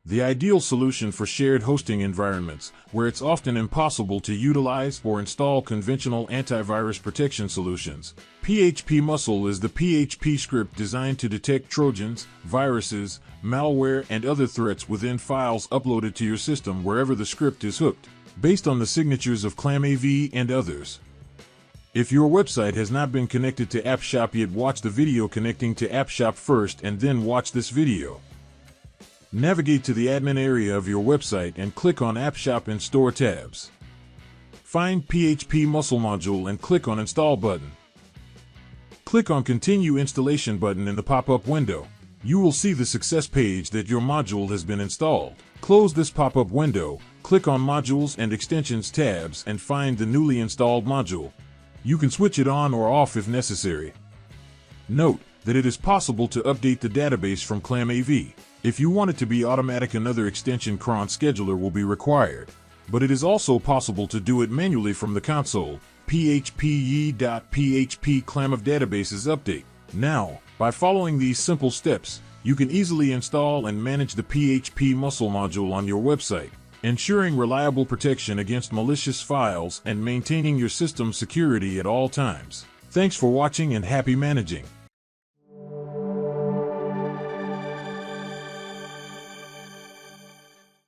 the ideal solution for shared hosting environments, where it's often impossible to utilize or install conventional antivirus protection solutions. phpMussel is the PHP script designed to detect trojans, viruses, malware, and other threats within files uploaded to your system wherever the script is hooked, based on the signatures of clamav and others. If your website has not been connected to AppShop yet, watch the video connecting to AppShop first and then watch this video. Navigate to the admin area of your website and click on AppShop and Store tabs. Find phpMussel module and click on Install button. Click on Continue Installation button in the pop-up window. You will see the success page that your module has been installed. Close this pop-up window, click on Modules and Extensions tabs and find the newly installed module. You can switch it on or off if necessary. Note that it is possible to update the database from clamav. If you want it to be automatic, another extension, Cron Scheduler, will be required. But it is also possible to do it manually from the console. yii.php clamav-databases update. Now, by following these simple steps, you can easily install and manage the phpMussel module on your website, ensuring reliable protection against malicious files and maintaining your system security at all times. Thanks for watching and happy managing.